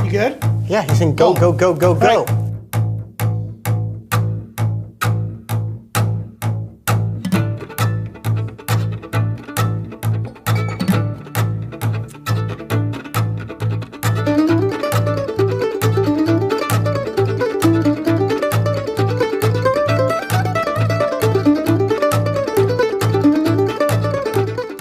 You good? Yeah, he's saying go, go, go, go, go. Right.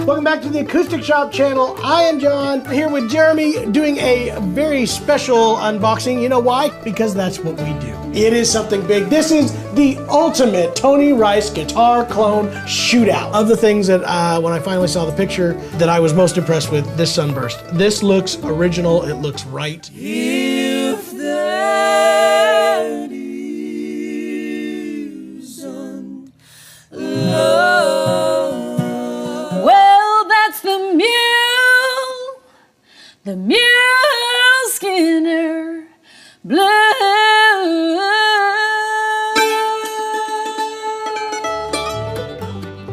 Welcome back to the Acoustic Shop channel. I am John, here with Jeremy doing a very special unboxing. You know why? Because that's what we do. It is something big. This is the ultimate Tony Rice guitar clone shootout. Of the things that when I finally saw the picture that I was most impressed with, this Sunburst. This looks original, it looks right. If that isn't love. Well, that's the mule Skinner Blues.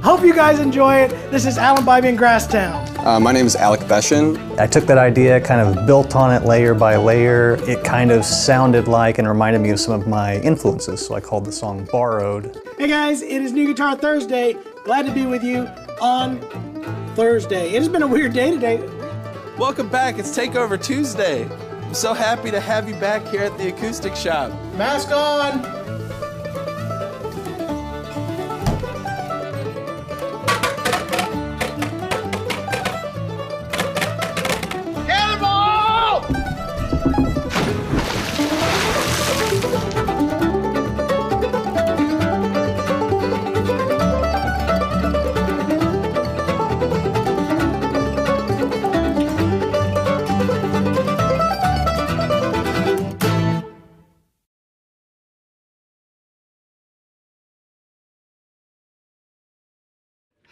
Hope you guys enjoy it. This is Alan Bybee in Grasstown. My name is Alec Beshin. I took that idea, kind of built on it layer by layer. It kind of sounded like and reminded me of some of my influences, so I called the song Borrowed. Hey guys, it is New Guitar Thursday. Glad to be with you on Thursday. It has been a weird day today. Welcome back, it's Takeover Tuesday. I'm so happy to have you back here at the Acoustic Shop. Mask on.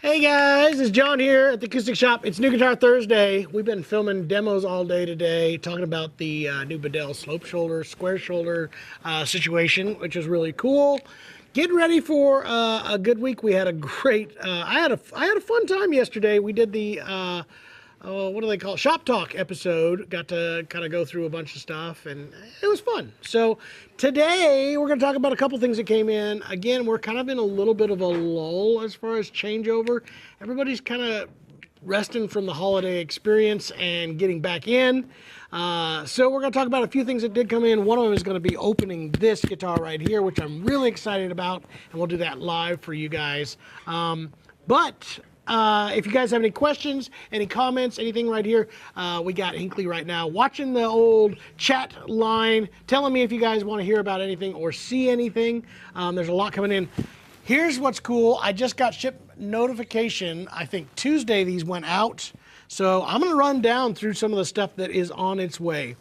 Hey guys, it's John here at the Acoustic Shop. It's New Guitar Thursday. We've been filming demos all day today, talking about the new Bedell slope shoulder, square shoulder situation, which is really cool. Getting ready for a good week. We had a great, I had a fun time yesterday. We did the, what do they call it? Shop Talk episode. Got to kind of go through a bunch of stuff and it was fun. So today we're going to talk about a couple things that came in. Again, we're kind of in a little bit of a lull as far as changeover. Everybody's kind of resting from the holiday experience and getting back in. So we're going to talk about a few things that did come in. One of them is going to be opening this guitar right here, which I'm really excited about, and we'll do that live for you guys. But if you guys have any questions, any comments, anything right here, we got Hinkley right now watching the old chat line, telling me if you guys want to hear about anything or see anything. There's a lot coming in. Here's what's cool. I just got ship notification. I think Tuesday these went out. So I'm going to run down through some of the stuff that is on its way.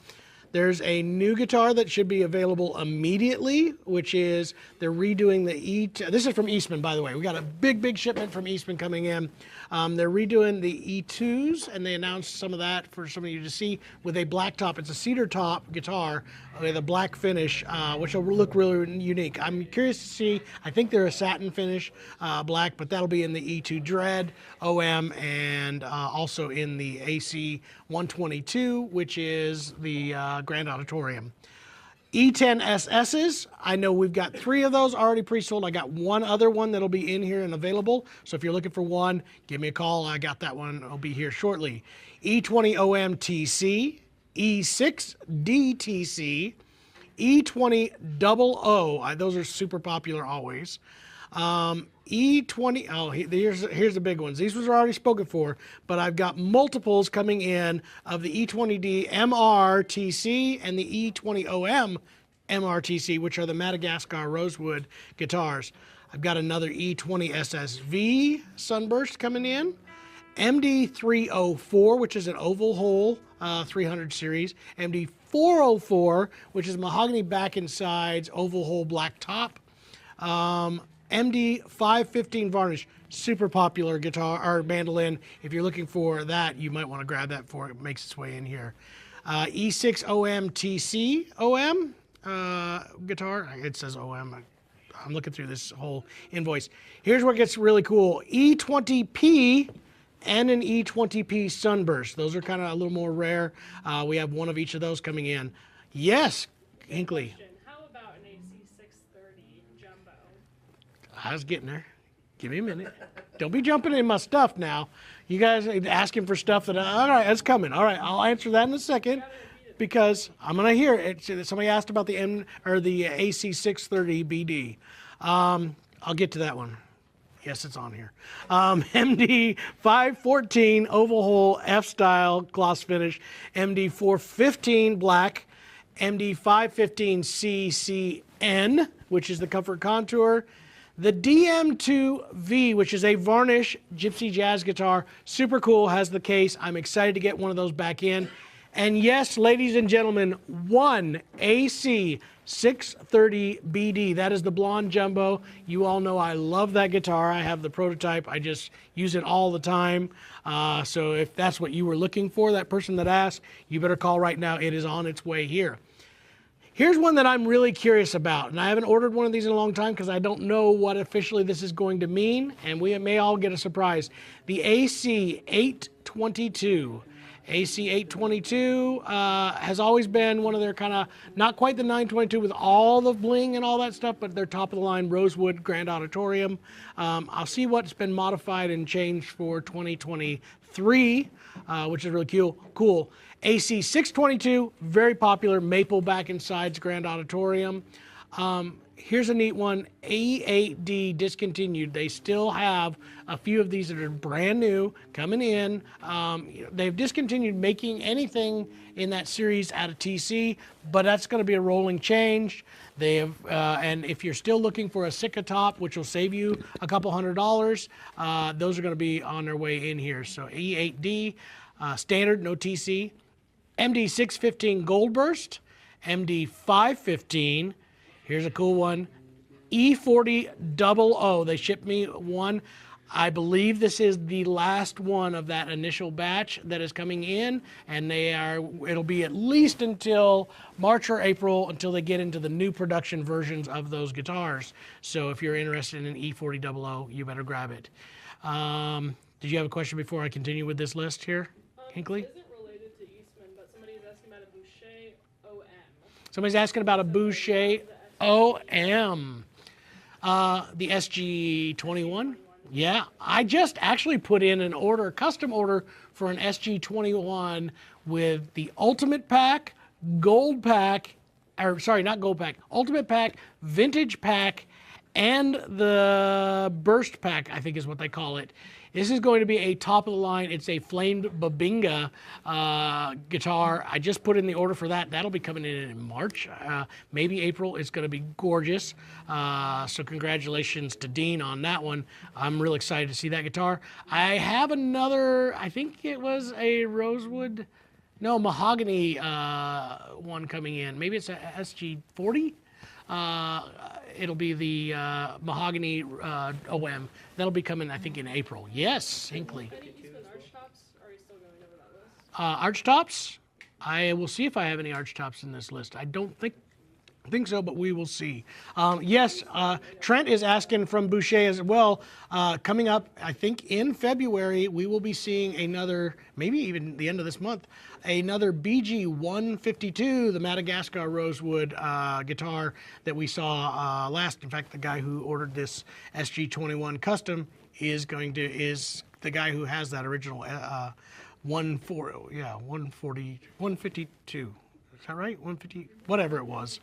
There's a new guitar that should be available immediately, which is they're redoing the this is from Eastman, by the way. We got a big shipment from Eastman coming in. They're redoing the E2s, and they announced some of that for some of you to see with a black top. It's a cedar top guitar with a black finish, which will look really unique. I'm curious to see. I think they're a satin finish, black, but that'll be in the E2 Dread, OM, and also in the AC 122, which is the Grand Auditorium. E10 SS's, I know we've got 3 of those already pre-sold. I got one other one that'll be in here and available. So if you're looking for one, give me a call. I got that one. It'll be here shortly. E20 OM TC, E6 DTC, E20 00. Those are super popular always. E20, here's the big ones. These ones are already spoken for, but I've got multiples coming in of the E20D MRTC and the E20OM MRTC, which are the Madagascar Rosewood guitars. I've got another E20 SSV Sunburst coming in. MD304, which is an oval hole 300 series. MD404, which is mahogany back and sides, oval hole black top. MD 515 varnish, super popular guitar or mandolin. If you're looking for that, you might want to grab that for it makes its way in here. E6 OM TC OM guitar. It says OM. I'm looking through this whole invoice. Here's where it gets really cool. E20P and an E20P Sunburst. Those are kind of a little more rare. We have one of each of those coming in. Yes, Hinkley. How about an AC 630 jumbo? I was getting there. Give me a minute. Don't be jumping in my stuff now. You guys are asking for stuff that, all right, it's coming. All right, I'll answer that in a second because I'm going to hear it. Somebody asked about the AC 630 BD. I'll get to that one. Yes, it's on here. MD 514 oval hole F-style gloss finish. MD 415 black. MD 515 CCN, which is the Comfort Contour. The DM2V, which is a varnish gypsy jazz guitar, super cool, has the case. I'm excited to get one of those back in. And yes, ladies and gentlemen, one AC 630 BD. That is the blonde jumbo. You all know I love that guitar. I have the prototype. I just use it all the time. So if that's what you were looking for, that person that asked, you better call right now. It is on its way here. Here's one that I'm really curious about, and I haven't ordered one of these in a long time because I don't know what officially this is going to mean, and we may all get a surprise. The AC 822. AC 822 has always been one of their kind of, not quite the 922 with all the bling and all that stuff, but their top of the line Rosewood Grand Auditorium. I'll see what's been modified and changed for 2023, which is really cool. AC 622, very popular, maple back and sides Grand Auditorium. Here's a neat one, E8D discontinued. They still have a few of these that are brand new coming in. They've discontinued making anything in that series out of TC, but that's going to be a rolling change. They have, and if you're still looking for a Sitka top, which will save you a couple $100, those are going to be on their way in here. So E8D, standard, no TC. MD 615 Gold Burst, MD 515. Here's a cool one, E4000. They shipped me one. I believe this is the last one of that initial batch that is coming in, and it'll be at least until March or April until they get into the new production versions of those guitars. So if you're interested in E4000, you better grab it. Did you have a question before I continue with this list here, Hinkley? Isn't related to Eastman, but somebody's asking about a Boucher OM. Somebody's asking about a Boucher OM. The SG21. Yeah, I just actually put in an order, a custom order for an SG-21 with the Ultimate Pack, Gold Pack, or sorry, not Gold Pack, Ultimate Pack, Vintage Pack, and the Burst Pack, I think is what they call it. This is going to be a top of the line. It's a flamed Babinga guitar. I just put in the order for that. That'll be coming in March, maybe April. It's going to be gorgeous. So congratulations to Dean on that one. I'm really excited to see that guitar. I have another, I think it was a rosewood, no, mahogany one coming in. Maybe it's a SG-40. It'll be the mahogany OM. That'll be coming, I think, in April. Yes, Hinkley. Any Eastman arch tops? Or are you still going over that list? Arch tops? I will see if I have any arch tops in this list. I don't think so, but we will see. Yes, Trent is asking from Boucher as well. Coming up, I think in February, we will be seeing another, maybe even the end of this month, another BG 152, the Madagascar rosewood guitar that we saw last. In fact, the guy who ordered this SG-21 custom is the guy who has that original 152. Is that right? 150, whatever it was.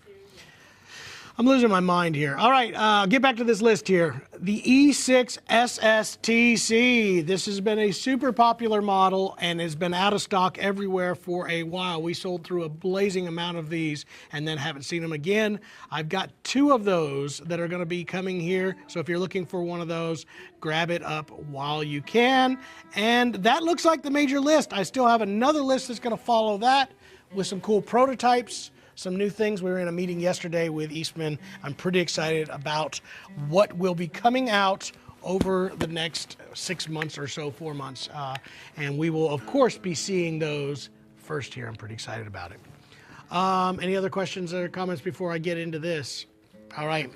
I'm losing my mind here. All right, get back to this list here. The E6 SSTC. This has been a super popular model and has been out of stock everywhere for a while. We sold through a blazing amount of these and then haven't seen them again. I've got 2 of those that are going to be coming here. So if you're looking for one of those, grab it up while you can. And that looks like the major list. I still have another list that's going to follow that with some cool prototypes. Some new things. We were in a meeting yesterday with Eastman. I'm pretty excited about what will be coming out over the next 6 months or so, 4 months. And we will, of course, be seeing those first here. I'm pretty excited about it. Any other questions or comments before I get into this? All right.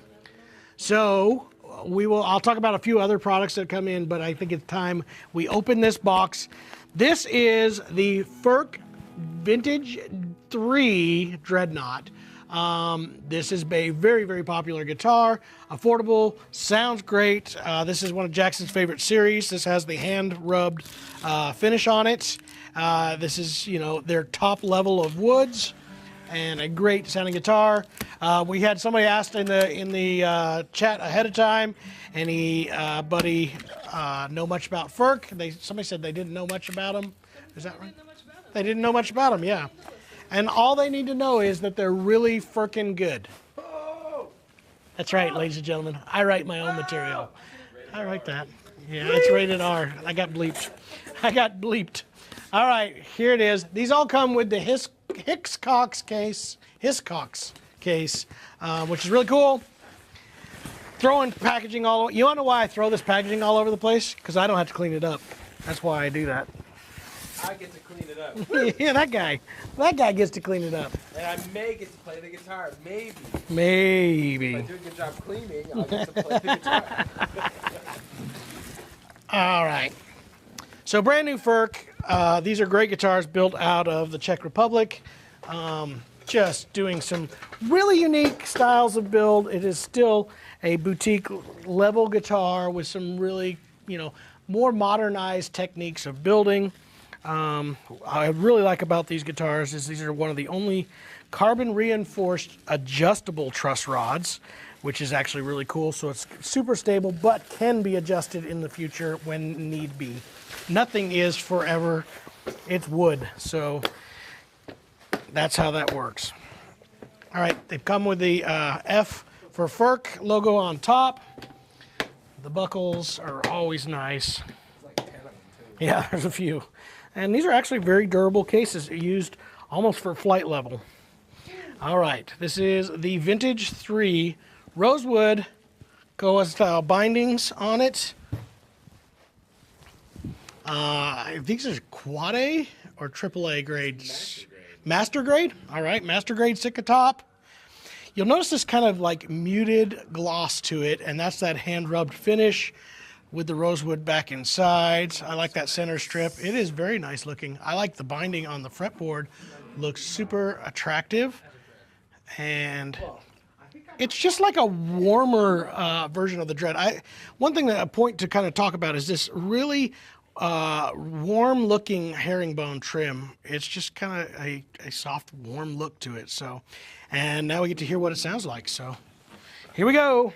So I'll talk about a few other products that come in, but I think it's time we open this box. This is the Furch Vintage 3 Dreadnought. This is a very, very popular guitar. Affordable, sounds great. This is one of Jackson's favorite series. This has the hand-rubbed finish on it. This is, their top level of woods and a great sounding guitar. We had somebody asked in the chat ahead of time, any buddy know much about Furch? Somebody said they didn't know much about him. Is that right? They didn't know much about them, yeah. And all they need to know is that they're really frickin' good. That's right, ladies and gentlemen. I write my own material. I write that. Yeah, it's rated R. I got bleeped. All right, here it is. These all come with the Hiscox case, which is really cool. Throwing packaging all over. You want to know why I throw this packaging all over the place? Because I don't have to clean it up. That's why I do that. I get to clean it up. Yeah, that guy gets to clean it up. And I may get to play the guitar. Maybe. Maybe. If I do a good job cleaning, I'll get to play the guitar. All right. So brand new Furch. These are great guitars built out of the Czech Republic. Just doing some really unique styles of build. It is still a boutique level guitar with some really, more modernized techniques of building. I really like about these guitars is these are one of the only carbon reinforced adjustable truss rods, which is actually really cool. So it's super stable, but can be adjusted in the future when need be. Nothing is forever. It's wood. So that's how that works. All right. They've come with the F for Furch logo on top. The buckles are always nice. Yeah, there's a few. And these are actually very durable cases used almost for flight level. All right, this is the Vintage 3 Rosewood Koa style bindings on it. These are quad A or triple A grades? Master grade. All right, master grade Sitka top. You'll notice this kind of like muted gloss to it, and that's that hand rubbed finish with the rosewood back and sides. I like that center strip. It is very nice looking. I like the binding on the fretboard. Looks super attractive. And It's just like a warmer version of the Dread. One thing that a point to kind of talk about is this really warm-looking herringbone trim. It's just kind of a soft, warm look to it. So, and now we get to hear what it sounds like. So, here we go.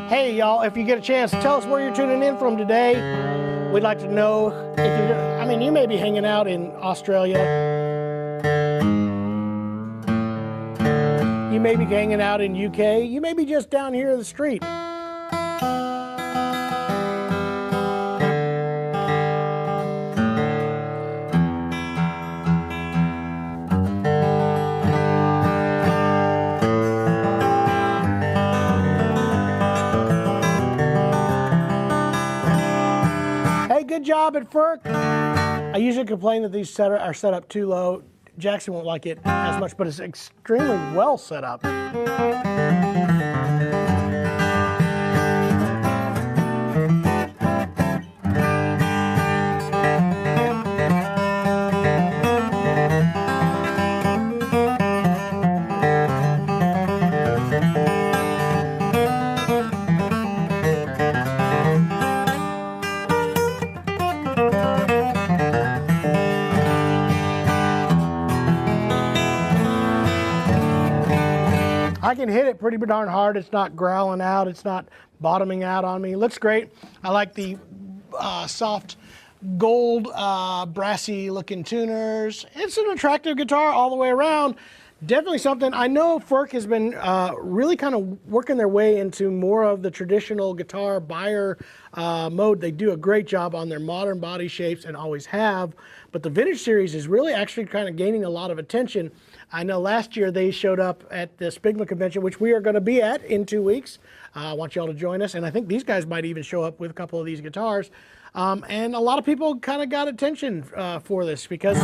Hey, y'all, if you get a chance, tell us where you're tuning in from today. We'd like to know if you're, I mean, you may be hanging out in Australia. You may be hanging out in UK. You may be just down here in the street. Good job at Furch. I usually complain that these are set up too low. Jackson won't like it as much, but it's extremely well set up. I can hit it pretty darn hard. It's not growling out. It's not bottoming out on me. It looks great. I like the soft gold brassy looking tuners. It's an attractive guitar all the way around. Definitely something. I know Furch has been really kind of working their way into more of the traditional guitar buyer mode. They do a great job on their modern body shapes and always have. But the vintage series is really actually kind of gaining a lot of attention. I know last year they showed up at the Spigma convention, which we are going to be at in 2 weeks. I want y'all to join us. And I think these guys might even show up with a couple of these guitars. And a lot of people kind of got attention for this because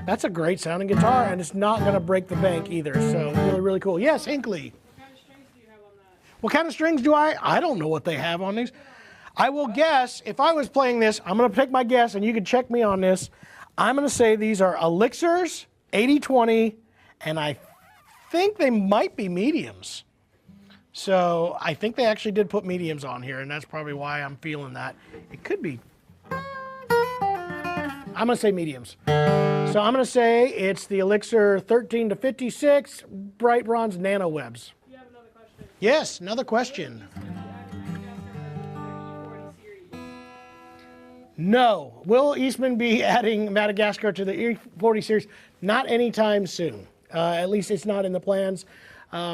that's a great sounding guitar and it's not going to break the bank either. So really, really cool. Yes, Hinkley. What kind of strings do you have on that? What kind of strings do I don't know what they have on these. I will guess, if I was playing this, I'm going to take my guess and you can check me on this. I'm going to say these are Elixirs, 80-20, and I think they might be mediums. So I think they actually did put mediums on here, and that's probably why I'm feeling that. It could be. I'm going to say mediums. So I'm going to say it's the Elixir 13-56 Bright Bronze Nano Webs. You have another question. Yes, another question. No. Will Eastman be adding Madagascar to the E40 series? Not anytime soon. At least it's not in the plans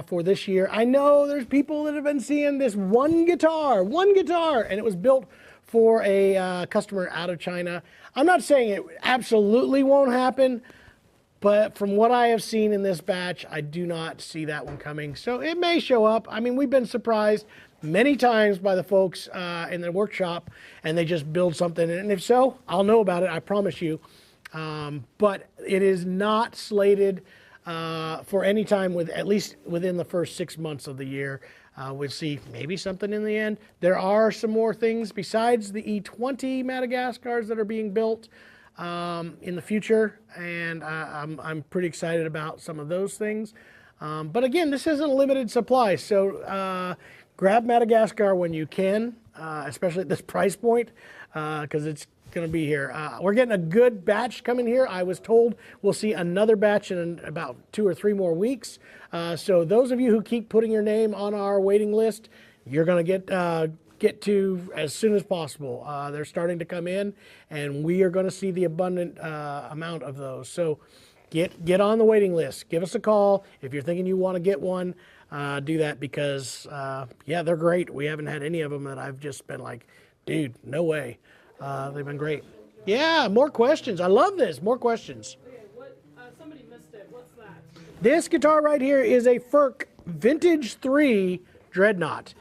for this year. I know there's people that have been seeing this one guitar, and it was built for a customer out of China. I'm not saying it absolutely won't happen, but from what I have seen in this batch, I do not see that one coming. So it may show up. I mean, we've been surprised many times by the folks in the workshop, and they just build something. And if so, I'll know about it, I promise you. But it is not slated for any time, at least within the first 6 months of the year. We'll see maybe something in the end. There are some more things besides the E20 Madagascars that are being built in the future, and I'm pretty excited about some of those things. But again, this isn't a limited supply, so grab Madagascar when you can, especially at this price point, because it's going to be here. We're getting a good batch coming here. I was told we'll see another batch in about 2 or 3 more weeks. So those of you who keep putting your name on our waiting list, you're going to get to as soon as possible. They're starting to come in, and we are going to see the abundant amount of those. So get on the waiting list. Give us a call if you're thinking you want to get one. Do that because yeah, they're great. We haven't had any of them that I've just been like, dude, no way. They've been great. Yeah, more questions. I love this. More questions. Okay, somebody missed it. What's that? This guitar right here is a Furch Vintage 3 Dreadnought.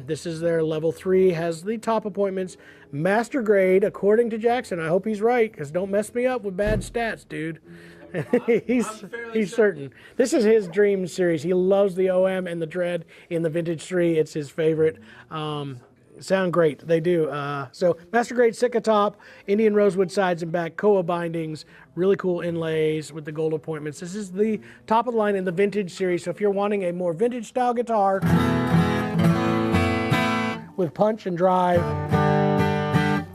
This is their level 3, has the top appointments, master grade, according to Jackson. I hope he's right, because don't mess me up with bad stats, dude. He's certain. This is his dream series. He loves the OM and the Dread in the Vintage 3. It's his favorite. Sound great. They do. So master grade Sitka top, Indian rosewood sides and back, koa bindings, really cool inlays with the gold appointments. This is the top of the line in the vintage series. So if you're wanting a more vintage style guitar with punch and drive,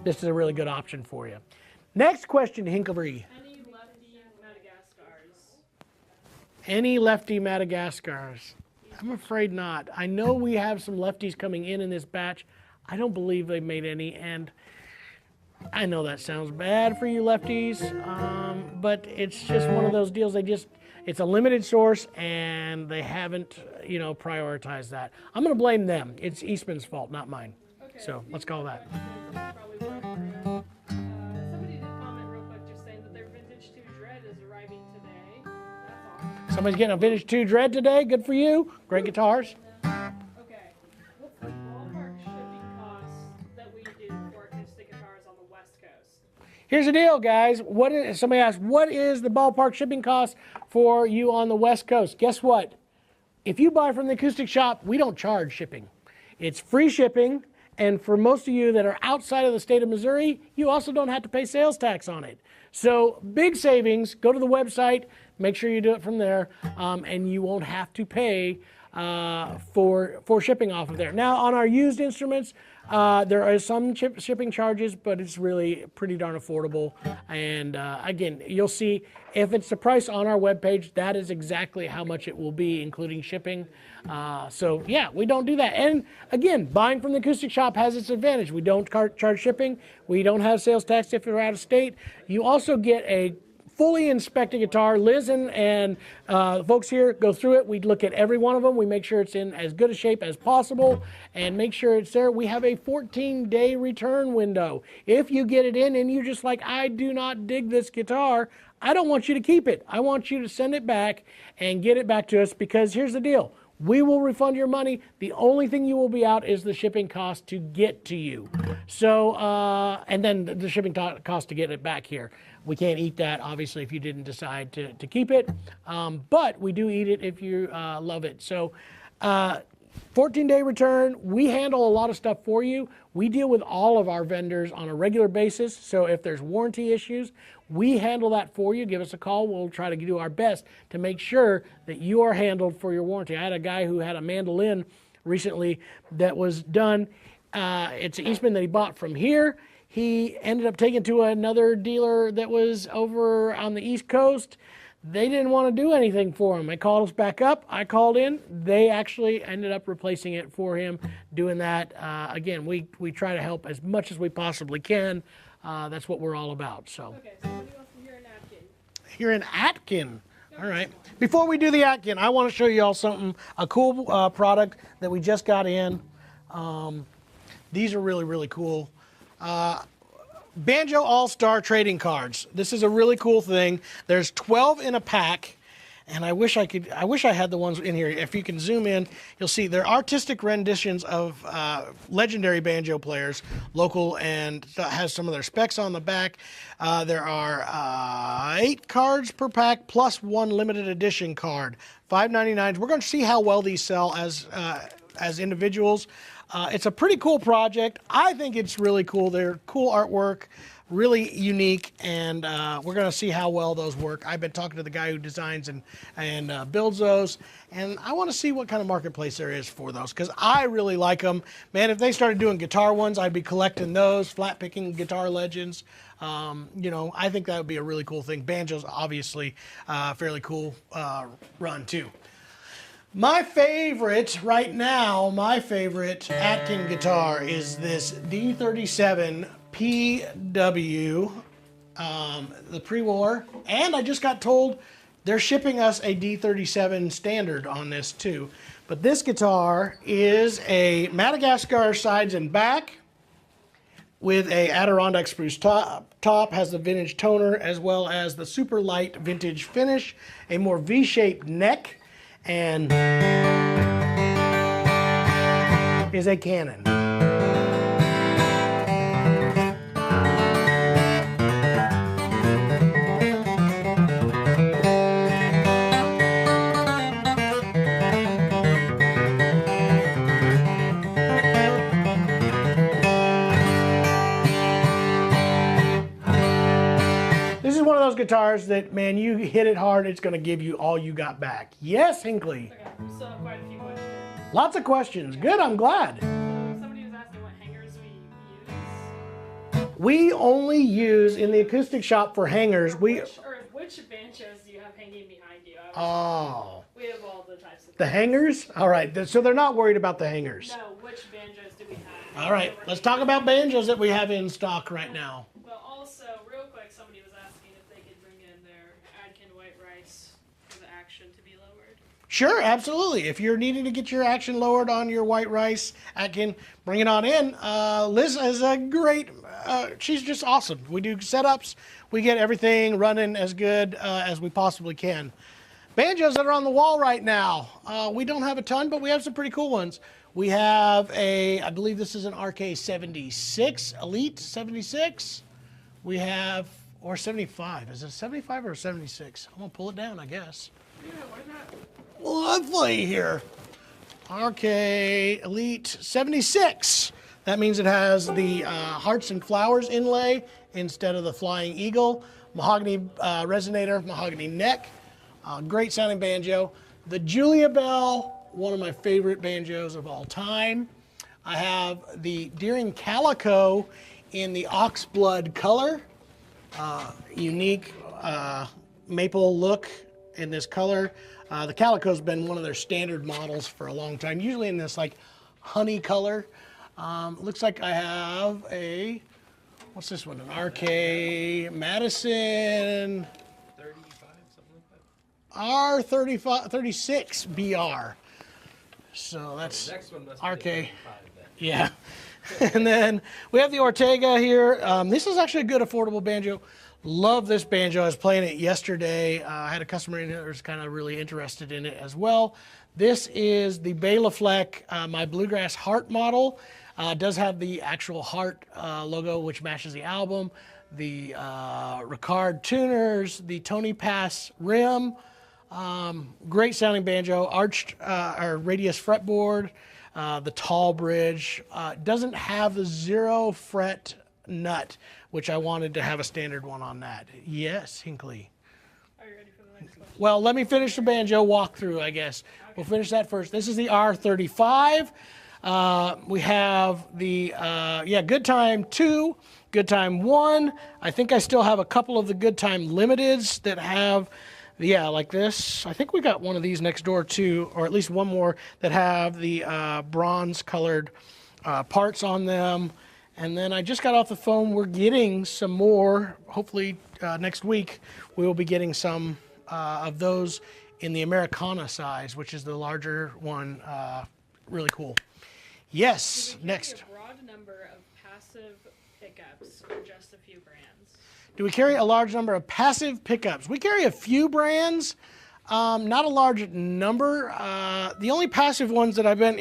this is a really good option for you. Next question, Hinkley. Any lefty Madagascars? Any lefty Madagascars? I'm afraid not. I know we have some lefties coming in this batch. I don't believe they made any, and I know that sounds bad for you lefties, but it's just one of those deals. It's a limited source, and they haven't, prioritized that. I'm going to blame them. It's Eastman's fault, not mine. Okay. So let's call that. Probably work for you. Somebody did comment real quick just saying that their Vintage 2 Dread is arriving today. That's awesome. Somebody's getting a Vintage 2 Dread today. Good for you. Great guitars. Okay. What's the ballpark shipping costs that we do for acoustic guitars on the West Coast? Here's the deal, guys. Somebody asked, what is the ballpark shipping cost for you on the West Coast? Guess what? If you buy from the Acoustic Shop, we don't charge shipping. It's free shipping, and for most of you that are outside of the state of Missouri, you also don't have to pay sales tax on it. So big savings. Go to the website, make sure you do it from there, and you won't have to pay for shipping off of there. Now, on our used instruments, there are some shipping charges, but it's really pretty darn affordable. And again, you'll see if it's the price on our webpage, that is exactly how much it will be, including shipping. So yeah, we don't do that. And again, buying from the Acoustic Shop has its advantage. We don't charge shipping. We don't have sales tax if you're out of state. You also get a fully inspected guitar. Liz and folks here go through it. We look at every one of them. We make sure it's in as good a shape as possible and make sure it's there. We have a 14-day return window. If you get it in and you're just like, I do not dig this guitar, I don't want you to keep it. I want you to send it back and get it back to us, because here's the deal. We will refund your money. The only thing you will be out is the shipping cost to get to you. So, and then the shipping cost to get it back here. We can't eat that, obviously, if you didn't decide to keep it. But we do eat it if you love it. So 14-day return. We handle a lot of stuff for you. We deal with all of our vendors on a regular basis. So if there's warranty issues, we handle that for you. Give us a call. We'll try to do our best to make sure that you are handled for your warranty. I had a guy who had a mandolin recently that was done. It's an Eastman that he bought from here. He ended up taking to another dealer that was over on the East Coast. They didn't want to do anything for him. They called us back up. I called in. They actually ended up replacing it for him, doing that. Again, we try to help as much as we possibly can. That's what we're all about. So. Okay, somebody wants to hear an Atkin. You're an Atkin. All right. Before we do the Atkin, I want to show you all something, a cool product that we just got in. These are really, really cool. Banjo All-Star trading cards. This is a really cool thing. There's 12 in a pack, and I wish I had the ones in here. If you can zoom in, you'll see they're artistic renditions of legendary banjo players, local, and has some of their specs on the back. There are 8 cards per pack plus 1 limited edition card. $5.99. We're going to see how well these sell as individuals. It's a pretty cool project. I think it's really cool. They're cool artwork, really unique, and we're going to see how well those work. I've been talking to the guy who designs and builds those, and I want to see what kind of marketplace there is for those, because I really like them. Man, if they started doing guitar ones, I'd be collecting those, flat-picking guitar legends. I think that would be a really cool thing. Banjo's obviously fairly cool run, too. My favorite right now, Atkin guitar is this D37 PW, the pre-war, and I just got told they're shipping us a D37 standard on this too. But this guitar is a Madagascar sides and back with a Adirondack spruce top, has the vintage toner as well as the super light vintage finish, a more V-shaped neck, and is a Cannon. guitars that, man, you hit it hard, it's going to give you all you got back. Yes, Hinckley. Okay, we still have quite a few questions. Lots of questions. Good, I'm glad. Somebody was asking what hangers we use. We only use, in the acoustic shop for hangers, Which banjos do you have hanging behind you? We have all the types of the hangers? All right, so they're not worried about the hangers. No, which banjos do we have? All right, let's talk about banjos that we have in stock right now. But also, real quick, somebody was asking if they could bring in their Adkin white rice for the action to be lowered. Sure, absolutely. If you're needing to get your action lowered on your white rice, Atkin, bring it on in. Liz is a great, she's just awesome. We do setups. We get everything running as good as we possibly can. Banjos that are on the wall right now. We don't have a ton, but we have some pretty cool ones. We have I believe this is an RK76, Elite 76. We have, or 75. Is it 75 or 76? I'm going to pull it down, I guess. Yeah, why not? Lovely here. RK Elite 76. That means it has the hearts and flowers inlay instead of the flying eagle. Mahogany resonator, mahogany neck. Great sounding banjo. The Julia Bell, one of my favorite banjos of all time. I have the Deering Calico in the oxblood color. Unique maple look in this color. The Calico's been one of their standard models for a long time, usually in this like honey color. Looks like I have what's this one? An RK Madison R35, 36 BR. So that's RK. Yeah. And then we have the Ortega here. This is actually a good affordable banjo. Love this banjo. I was playing it yesterday. I had a customer in here that was kind of really interested in it as well. This is the Bela Fleck, my Bluegrass Heart model. Does have the actual Heart logo, which matches the album. The Ricard tuners, the Tony Pass rim. Great sounding banjo. Arched or radius fretboard. The tall bridge. Doesn't have the 0 fret nut, which I wanted to have a standard one on that. Yes, Hinckley. Are you ready for the next question? Well, let me finish the banjo walkthrough, I guess. Okay. We'll finish that first. This is the R35. We have the, Good Time 2, Good Time 1. I think I still have a couple of the Good Time Limiteds that have, like this. I think we got one of these next door too, or at least one more that have the bronze colored parts on them. And then I just got off the phone. We're getting some more. Hopefully next week we will be getting some of those in the Americana size, which is the larger one. Really cool. Yes, next. A broad number of passive pickups or just a few brands? Do we carry a large number of passive pickups? We carry a few brands, not a large number. The only passive ones that I've been,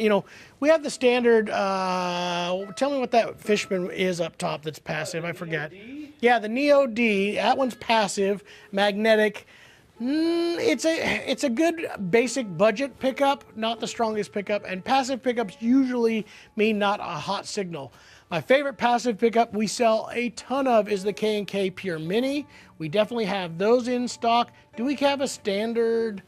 we have the standard, tell me what that Fishman is up top that's passive, I forget. Yeah, the Neo D, that one's passive, magnetic. It's a good basic budget pickup, not the strongest pickup, and passive pickups usually mean not a hot signal. My favorite passive pickup we sell a ton of is the K&K Pure Mini. We definitely have those in stock. Do we have a standard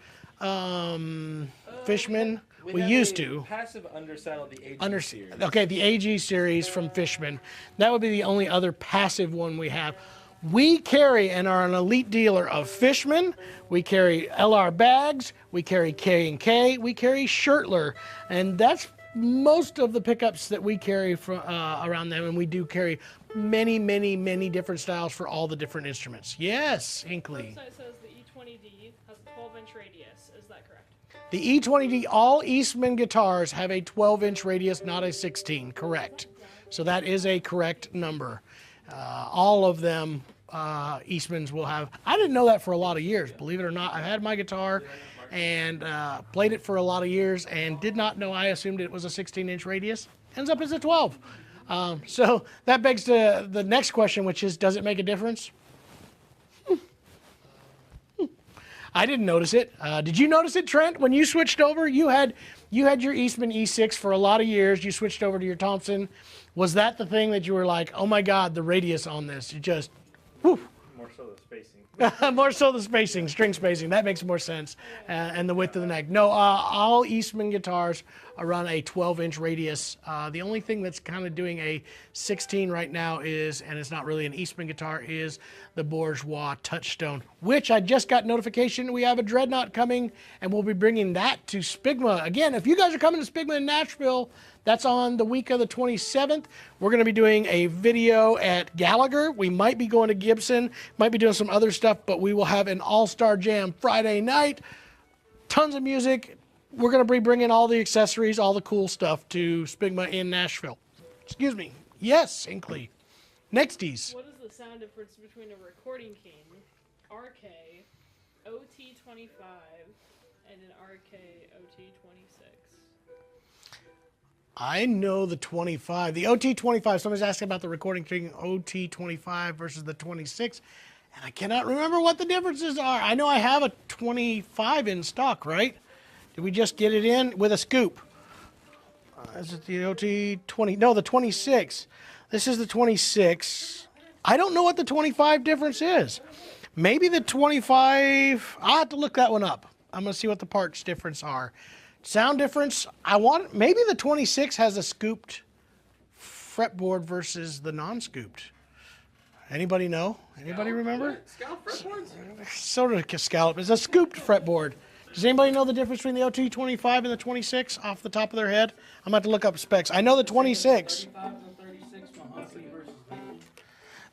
Fishman? We used to. Passive undersaddle, the AG series. Okay, the AG series from Fishman. That would be the only other passive one we have. We carry and are an elite dealer of Fishman. We carry LR Bags. We carry K&K. We carry Shirtler. And that's most of the pickups that we carry from around them. And we do carry many, many, many different styles for all the different instruments. Yes, Hinkley. The website says the E20D has a 12-inch radius. Is that correct? The E20D, all Eastman guitars have a 12-inch radius, not a 16. Correct. So that is a correct number. All of them, Eastmans will have. I didn't know that for a lot of years, believe it or not. I've had my guitar and played it for a lot of years and did not know. I assumed it was a 16-inch radius. Ends up as a 12. So that begs to the next question, which is, does it make a difference? I didn't notice it. Did you notice it, Trent? When you switched over, you had your Eastman E6 for a lot of years. You switched over to your Thompson. Was that the thing that you were like, oh my God, the radius on this? You just, whew. More so the spacing. More so the spacing, string spacing. That makes more sense. And the width of the neck. No, all Eastman guitars run a 12-inch radius. The only thing that's kind of doing a 16 right now is, and it's not really an Eastman guitar, is the Bourgeois Touchstone, which I just got notification we have a Dreadnought coming, and we'll be bringing that to Spigma. Again, if you guys are coming to Spigma in Nashville, that's on the week of the 27th. We're going to be doing a video at Gallagher. We might be going to Gibson, might be doing some other stuff, but we will have an all-star jam Friday night. Tons of music. We're going to be bringing all the accessories, all the cool stuff to Spigma in Nashville. Excuse me. Yes, Inkley. Nexties. What is the sound difference between a Recording King RK OT25 and an RK OT26? I know the 25. The OT25, somebody's asking about the Recording King OT25 versus the 26, and I cannot remember what the differences are. I know I have a 25 in stock, right? Did we just get it in with a scoop? Is it the OT20? No, the 26. This is the 26. I don't know what the 25 difference is. Maybe the 25, I'll have to look that one up. I'm going to see what the parts difference are. Sound difference, maybe the 26 has a scooped fretboard versus the non-scooped. Anybody know? Anybody remember? Scallop fretboards? Sort of scallop. It's a scooped fretboard. Does anybody know the difference between the OT25 and the 26 off the top of their head? I'm going to have to look up specs. I know the 26.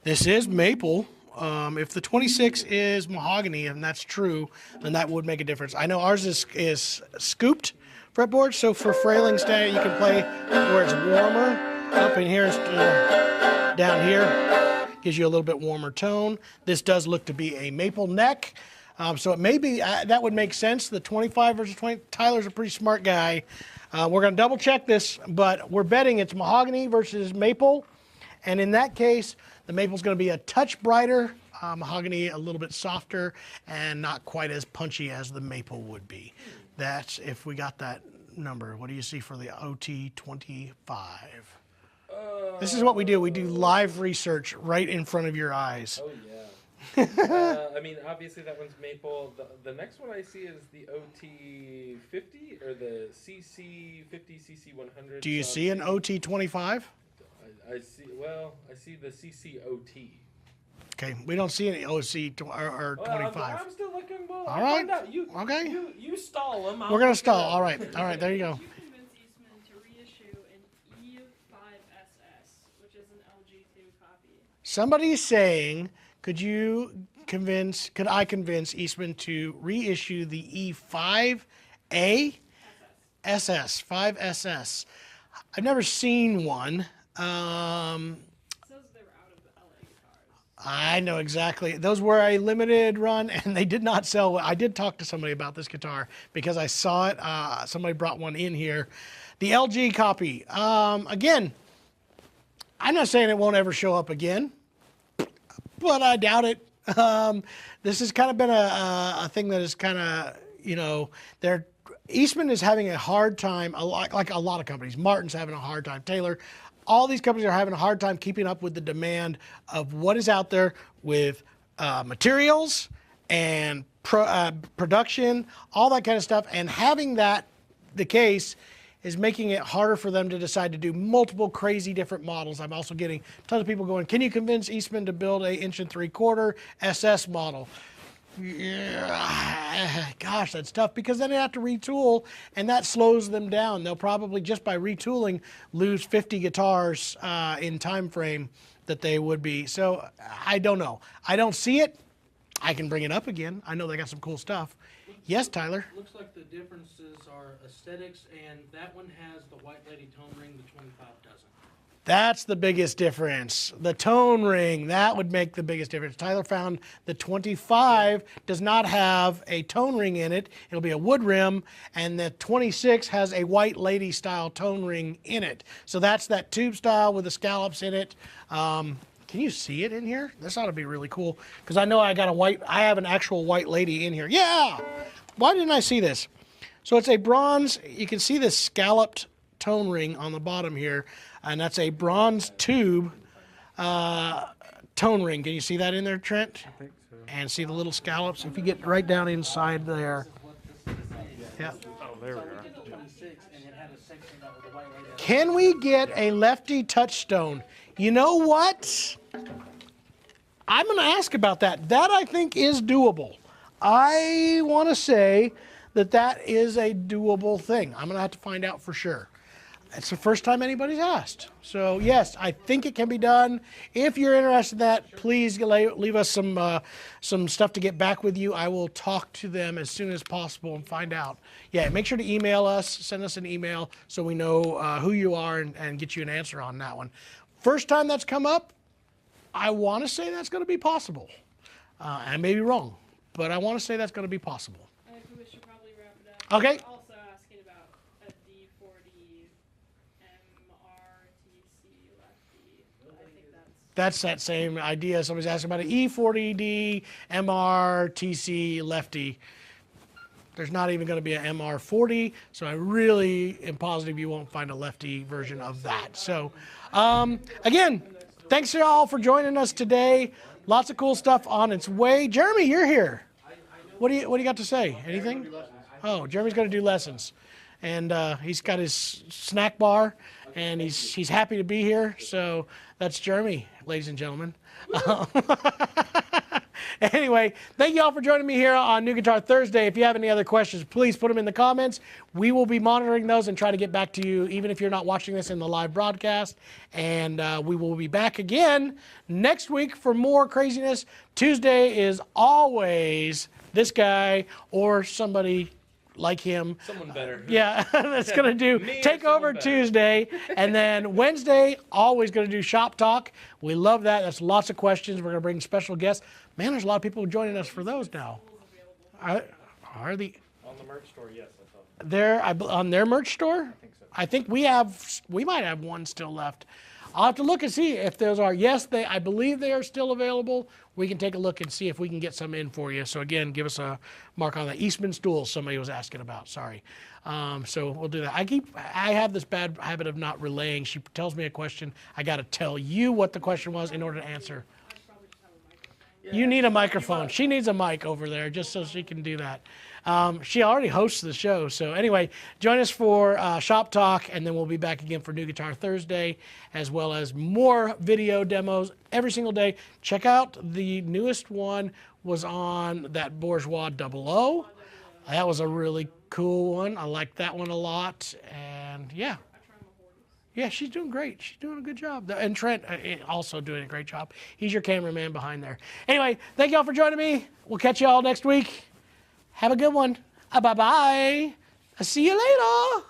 This is maple. If the 26 is mahogany, and that's true, then that would make a difference. I know ours is scooped fretboard, so for frailing stay, you can play where it's warmer. Up in here, down here, gives you a little bit warmer tone. This does look to be a maple neck, so it may be, that would make sense. The 25 versus 20, Tyler's a pretty smart guy. We're going to double check this, but we're betting it's mahogany versus maple, and in that case, the maple's going to be a touch brighter, mahogany a little bit softer, and not quite as punchy as the maple would be. That's if we got that number. What do you see for the OT25? This is what we do. We do live research right in front of your eyes. Oh, yeah. I mean, obviously that one's maple. The next one I see is the OT50 or the CC50, CC100. Do you see an OT25? I see the CCOT. Okay, we don't see any OC or 25. I'm still looking. Well, All right. Okay. You stall them. We're gonna stall. All right. All right. There you go. Could you convince Eastman to reissue an E5SS, which is an LG2 copy? Somebody's saying, could I convince Eastman to reissue the E5A SS 5SS? I've never seen one. It says they were out of the LA guitars. I know exactly. Those were a limited run, and they did not sell. I did talk to somebody about this guitar because I saw it. Somebody brought one in here. The LG copy. Again, I'm not saying it won't ever show up again, but I doubt it. This has kind of been a thing that is kind of, Eastman is having a hard time, like a lot of companies. Martin's having a hard time. Taylor. All these companies are having a hard time keeping up with the demand of what is out there with materials and production, all that kind of stuff. And having that the case is making it harder for them to decide to do multiple crazy different models. I'm also getting tons of people going, can you convince Eastman to build a 1 3/4 SS model? Yeah, gosh, that's tough because then they have to retool, and that slows them down. They'll probably, just by retooling, lose 50 guitars in time frame that they would be. So I don't know. I don't see it. I can bring it up again. I know they got some cool stuff. Yes, Tyler? Looks like the differences are aesthetics, and that one has the White Lady tone ring, the 25 doesn't. That's the biggest difference. The tone ring, that would make the biggest difference. Tyler found the 25 does not have a tone ring in it. It'll be a wood rim, and the 26 has a White Lady style tone ring in it. So that's that tube style with the scallops in it. Can you see it in here? This ought to be really cool because I know I have an actual White Lady in here. Yeah! Why didn't I see this? So it's a bronze, you can see the scalloped tone ring on the bottom here, and that's a bronze tube tone ring. Can you see that in there, Trent? I think so. and see the little scallops. If you get right down inside there, yeah. Oh, there we are. Can we get a lefty touchstone? You know what? I'm going to ask about that. That I think is doable. I want to say that that is a doable thing. I'm going to have to find out for sure. It's the first time anybody's asked. So yes, I think it can be done. If you're interested in that, please leave us some stuff to get back with you. I will talk to them as soon as possible and find out. Yeah, make sure to email us, send us an email so we know who you are and get you an answer on that one. First time that's come up, I want to say that's going to be possible. I may be wrong, but I want to say that's going to be possible. I think we should probably wrap it up. Okay. Also asking about a D40 MRTC lefty. I think That's that same idea. Somebody's asking about an E40D MRTC lefty. There's not even going to be an MR40, so I really am positive you won't find a lefty version of that. So, again, thanks to y'all for joining us today. Lots of cool stuff on its way. Jeremy, you're here. What do you got to say? Anything? Oh, Jeremy's going to do lessons, and he's got his snack bar, and he's happy to be here. So that's Jeremy, ladies and gentlemen. Anyway, thank you all for joining me here on New Guitar Thursday. If you have any other questions, please put them in the comments. We will be monitoring those and try to get back to you, even if you're not watching this in the live broadcast. And we will be back again next week for more craziness. Tuesday is always this guy or somebody like him. Someone better. Yeah, that's going to do Takeover Tuesday. And then Wednesday, always going to do Shop Talk. We love that. That's lots of questions. We're going to bring special guests. Man, there's a lot of people joining us for those now. Are the On the merch store, yes. I thought. they're on their merch store? I think so. I think we might have one still left. I'll have to look and see if those are. Yes, I believe they are still available. We can take a look and see if we can get some in for you. So again, give us a mark on the Eastman stools somebody was asking about. Sorry. So we'll do that. I have this bad habit of not relaying. She tells me a question. I got to tell you what the question was in order to answer. You need a microphone. She needs a mic over there just so she can do that. She already hosts the show. So anyway, join us for Shop Talk, and then we'll be back again for New Guitar Thursday, as well as more video demos every single day. Check out the newest one was on that Bourgeois 00. That was a really cool one. I like that one a lot. And yeah. Yeah, she's doing great. She's doing a good job. And Trent also doing a great job. He's your cameraman behind there. Anyway, thank y'all for joining me. We'll catch y'all next week. Have a good one. Bye-bye. I'll see you later.